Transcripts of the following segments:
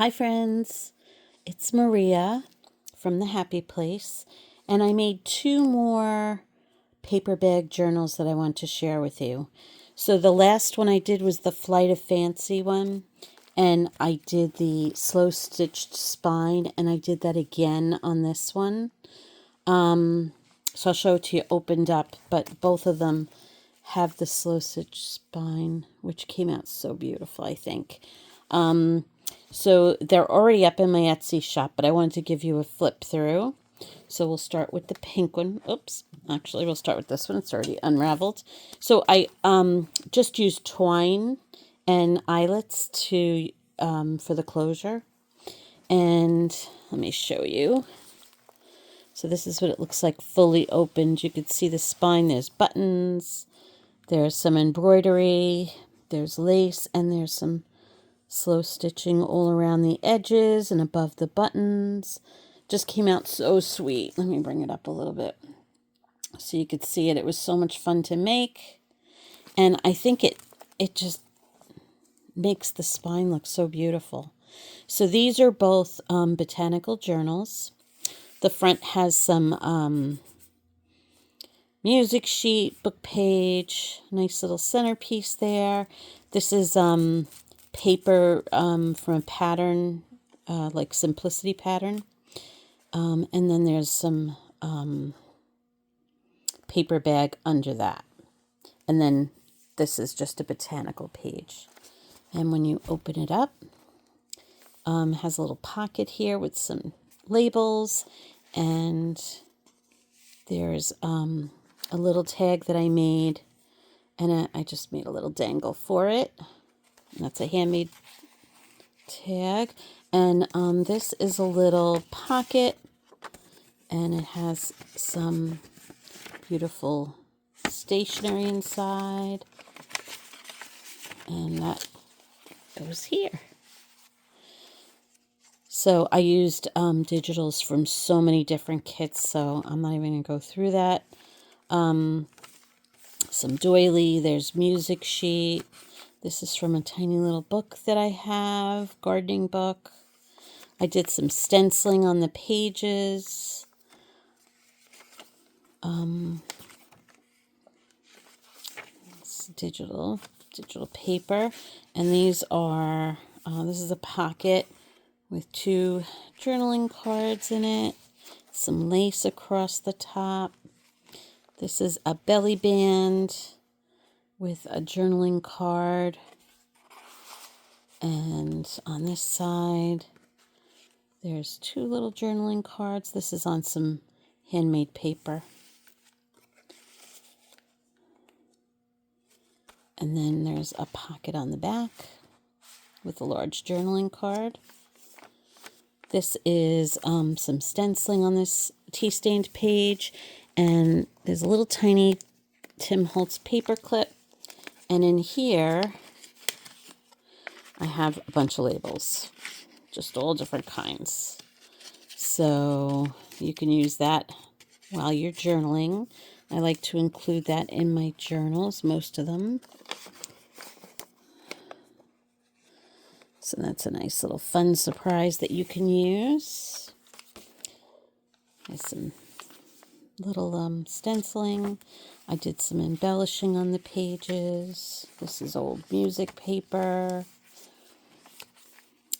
Hi friends, it's Maria from the Happy Place, and I made 2 more paper bag journals that I want to share with you. So the last one I did was the Flight of Fancy one, and I did the slow stitched spine, and I did that again on this one. So I'll show it to you opened up, but both of them have the slow stitch spine, which came out so beautiful, I think. So they're already up in my Etsy shop, but I wanted to give you a flip through. So we'll start with the pink one. Oops, actually we'll start with this one. It's already unraveled. So I just used twine and eyelets to for the closure. And let me show you. So this is what it looks like fully opened. You could see the spine. There's buttons. There's some embroidery. There's lace, and there's some slow stitching all around the edges and above the buttons. Just came out so sweet. Let me bring it up a little bit so you could see it. It was so much fun to make, and I think it just makes the spine look so beautiful. So these are both botanical journals. The front has some music sheet, book page, nice little centerpiece there. This is paper from a pattern, like Simplicity pattern. And then there's some paper bag under that. And then this is just a botanical page. And when you open it up, has a little pocket here with some labels. And there's a little tag that I made. And I just made a little dangle for it. And that's a handmade tag. And this is a little pocket, and it has some beautiful stationery inside, and that goes here. So I used digitals from so many different kits, so I'm not even going to go through that. Some doily, there's music sheet. This is from a tiny little book that I have, gardening book. I did some stenciling on the pages. It's digital paper. And these are, this is a pocket with 2 journaling cards in it. Some lace across the top. This is a belly band with a journaling card. And on this side, there's 2 little journaling cards. This is on some handmade paper. And then there's a pocket on the back with a large journaling card. This is some stenciling on this tea-stained page. And there's a little tiny Tim Holtz paper clip. And in here, I have a bunch of labels, just all different kinds. So you can use that while you're journaling. I like to include that in my journals, most of them. So that's a nice little fun surprise that you can use. There's some little stenciling. I did some embellishing on the pages. This is old music paper.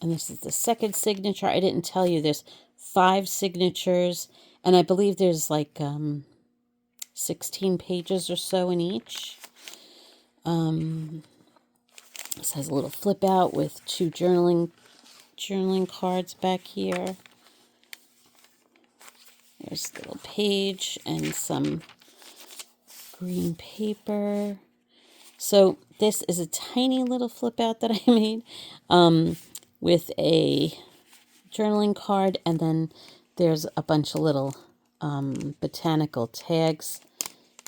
And this is the second signature. I didn't tell you there's 5 signatures. And I believe there's like 16 pages or so in each. This has a little flip out with 2 journaling cards back here. There's a little page and some green paper. So this is a tiny little flip out that I made with a journaling card, and then there's a bunch of little botanical tags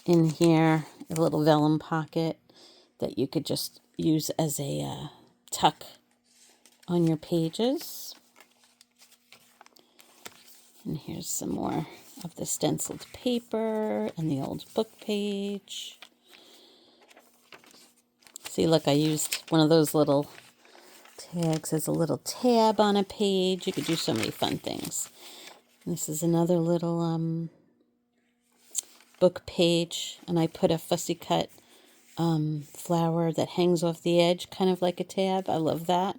in here, a little vellum pocket that you could just use as a tuck on your pages. And here's some more of the stenciled paper and the old book page. See, look, I used one of those little Tags has a little tab on a page. You could do so many fun things. This is another little book page, and I put a fussy cut flower that hangs off the edge, kind of like a tab. I love that.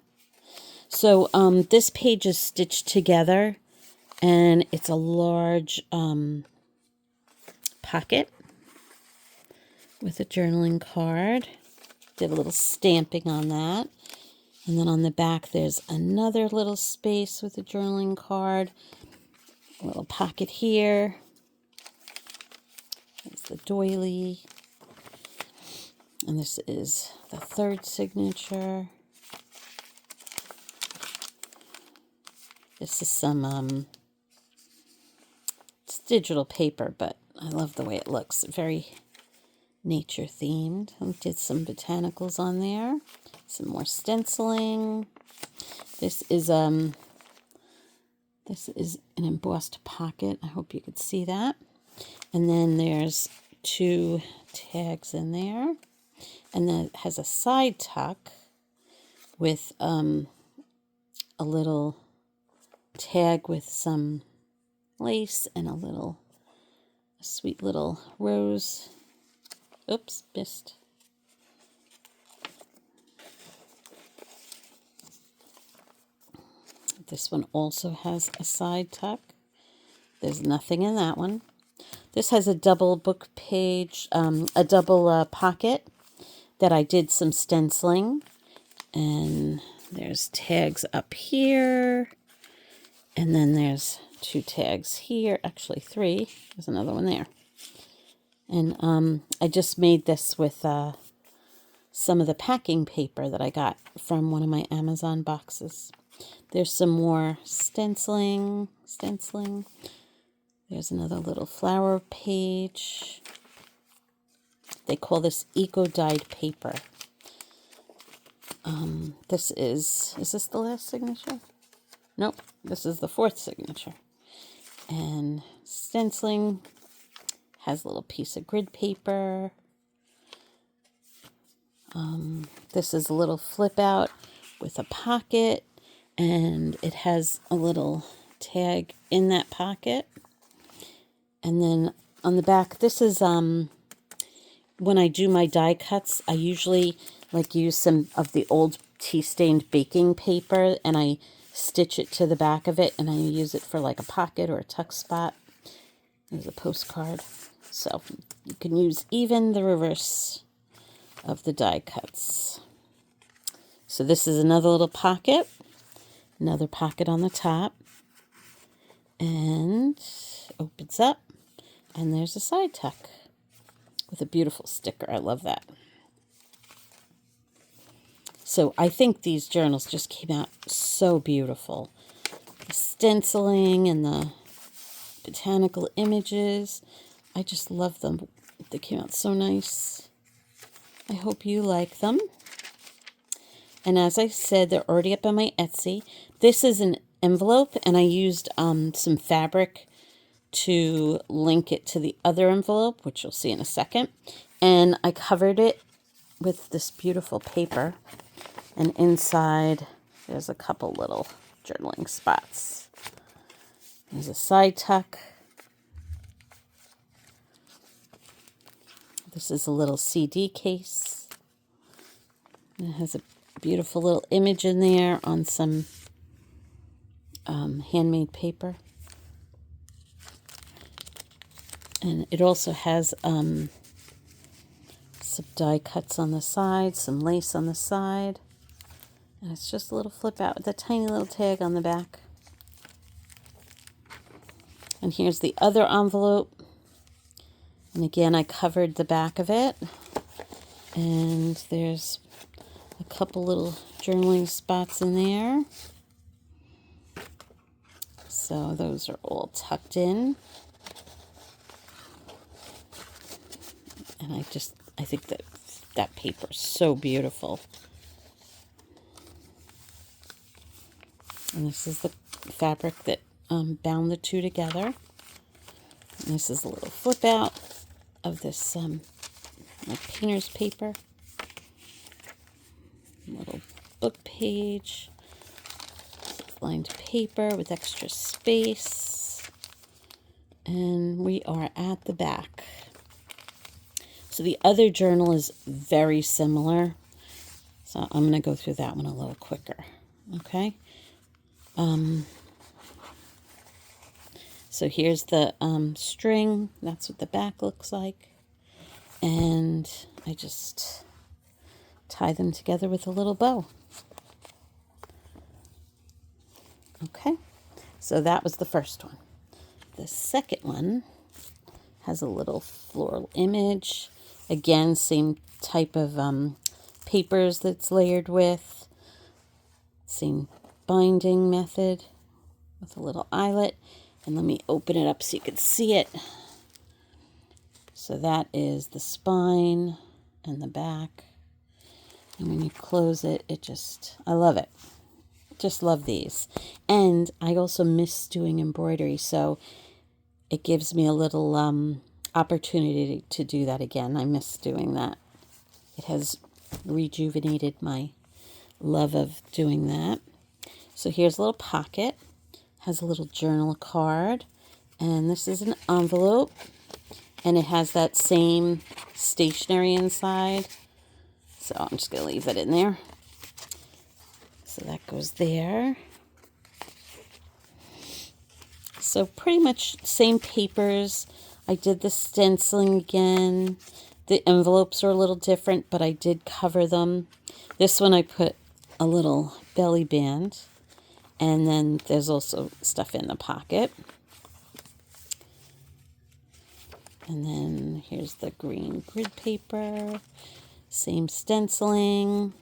So this page is stitched together, and it's a large pocket with a journaling card. Did a little stamping on that. And then on the back, there's another little space with a journaling card. A little pocket here. There's the doily. And this is the third signature. This is some, it's digital paper, but I love the way it looks. Very nature themed. I did some botanicals on there. Some more stenciling. This is an embossed pocket. I hope you could see that. And then there's 2 tags in there. And then it has a side tuck with a little tag with some lace and a sweet little rose. Oops, missed. This one also has a side tuck. There's nothing in that one. This has a double book page, a double pocket that I did some stenciling. And there's tags up here. And then there's 2 tags here. Actually 3. There's another one there. And I just made this with some of the packing paper that I got from one of my Amazon boxes. There's some more stenciling. There's another little flower page. They call this eco-dyed paper. Is this the last signature? Nope, this is the 4th signature. And stenciling has a little piece of grid paper. This is a little flip out with a pocket, and it has a little tag in that pocket. And then on the back, this is when I do my die cuts, I usually use some of the old tea-stained baking paper, and I stitch it to the back of it, and I use it for like a pocket or a tuck spot. There's a postcard. So you can use even the reverse of the die cuts. So this is another little pocket, another pocket on the top, and opens up, and there's a side tuck with a beautiful sticker. I love that. So I think these journals just came out so beautiful. The stenciling and the botanical images, I just love them. They came out so nice. I hope you like them. And as I said, they're already up on my Etsy. This is an envelope, and I used some fabric to link it to the other envelope, which you'll see in a second. And I covered it with this beautiful paper. And inside, there's a couple little journaling spots. There's a side tuck. This is a little CD case. It has a beautiful little image in there on some handmade paper. And it also has some die cuts on the side, some lace on the side. And it's just a little flip out with a tiny little tag on the back. And here's the other envelope. And again, I covered the back of it. And there's a couple little journaling spots in there. So those are all tucked in. And I think that paper is so beautiful. And this is the fabric that bound the two together. And this is a little flip out of this like painter's paper. A little book page. Lined paper with extra space. And we are at the back. So the other journal is very similar. So I'm going to go through that one a little quicker. Okay. So here's the string. That's what the back looks like. And I just tie them together with a little bow. Okay. So that was the first one. The second one has a little floral image. Again, same type of papers that's layered with. Same binding method with a little eyelet. And let me open it up so you can see it. So that is the spine and the back. And when you close it, I love it. Just love these. And I also miss doing embroidery, so it gives me a little opportunity to do that again. I miss doing that. It has rejuvenated my love of doing that. So here's a little pocket. Has a little journal card. And this is an envelope. And it has that same stationery inside. So I'm just going to leave that in there. So that goes there. So pretty much same papers. I did the stenciling again. The envelopes are a little different, but I did cover them. This one I put a little belly band. And then there's also stuff in the pocket. And then here's the green grid paper. Same stenciling.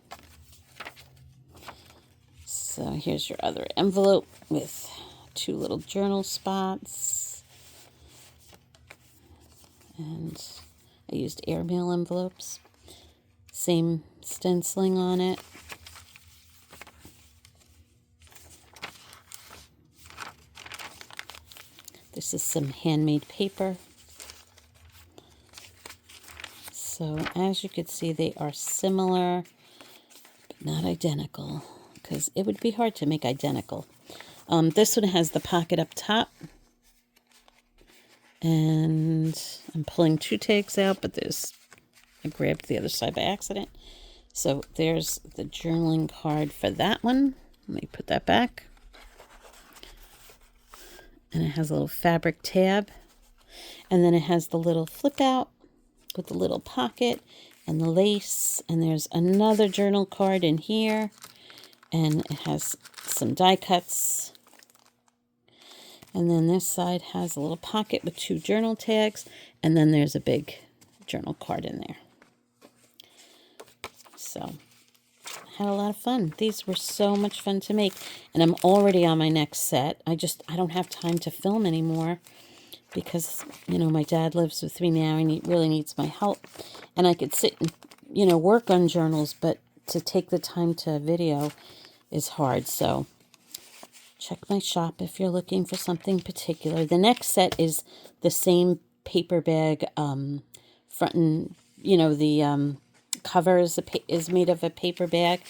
So here's your other envelope with 2 little journal spots. And I used airmail envelopes. Same stenciling on it. This is some handmade paper. So as you can see, they are similar, but not identical, because it would be hard to make identical. This one has the pocket up top. And I'm pulling 2 tags out, but I grabbed the other side by accident. So there's the journaling card for that one. Let me put that back. And it has a little fabric tab. And then it has the little flip out with the little pocket and the lace. And there's another journal card in here. And it has some die cuts. And then this side has a little pocket with 2 journal tags. And then there's a big journal card in there. So, I had a lot of fun. These were so much fun to make. And I'm already on my next set. I don't have time to film anymore. Because, my dad lives with me now and he really needs my help. And I could sit and, work on journals. But to take the time to video is hard. So, check my shop if you're looking for something particular. The next set is the same paper bag front and, the cover is made of a paper bag.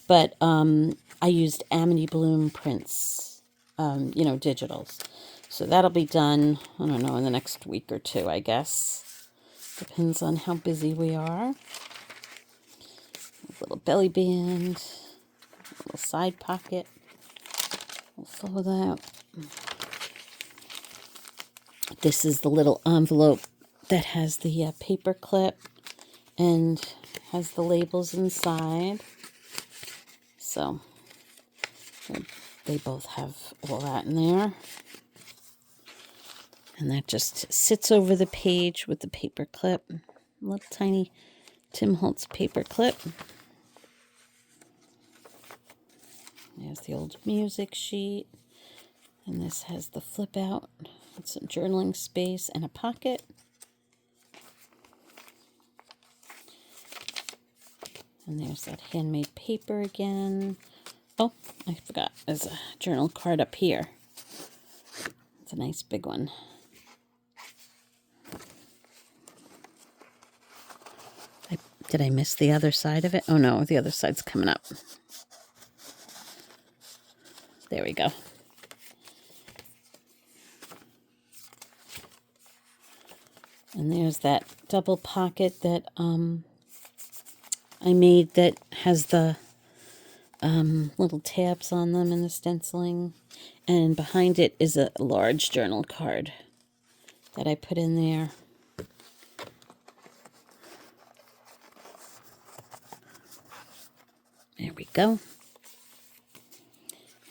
But I used Amity Bloom prints, digitals. So that'll be done, I don't know, in the next week or 2, I guess. Depends on how busy we are. A little belly band, a little side pocket. We'll follow that. This is the little envelope that has the paper clip and has the labels inside. So they both have all that in there. And that just sits over the page with the paper clip. A little tiny Tim Holtz paper clip. There's the old music sheet. And this has the flip out with some journaling space and a pocket. And there's that handmade paper again. Oh, I forgot. There's a journal card up here. It's a nice big one. Did I miss the other side of it? Oh no, the other side's coming up. There we go. And there's that double pocket that I made that has the little tabs on them in the stenciling. And behind it is a large journal card that I put in there. There we go.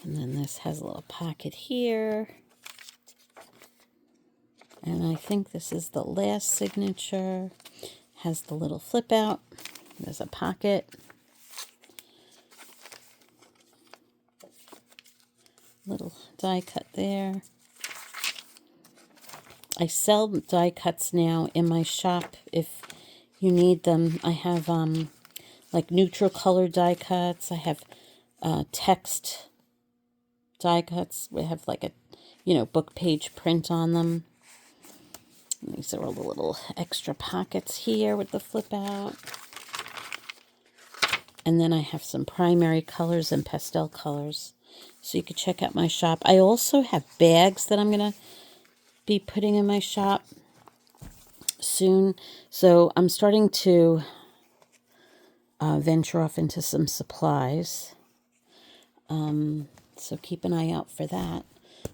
And then this has a little pocket here. And I think this is the last signature. Has the little flip out. There's a pocket. Little die cut there. I sell die cuts now in my shop if you need them. I have like neutral color die cuts. I have text die cuts. We have like a, book page print on them. And these are all the little extra pockets here with the flip out. And then I have some primary colors and pastel colors. So you could check out my shop. I also have bags that I'm going to be putting in my shop soon. So I'm starting to venture off into some supplies. So keep an eye out for that.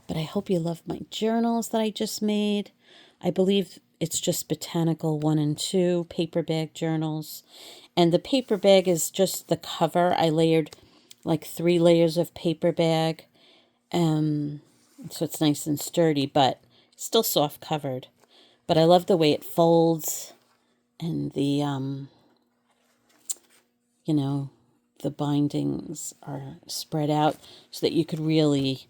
But I hope you love my journals that I just made. I believe it's just Botanical 1 and 2 paper bag journals. And the paper bag is just the cover. I layered like 3 layers of paper bag. So it's nice and sturdy, but still soft covered. But I love the way it folds and the, the bindings are spread out so that you could really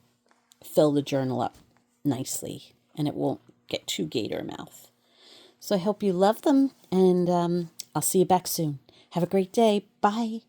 fill the journal up nicely and it won't get too gator mouth. So I hope you love them, and I'll see you back soon. Have a great day. Bye.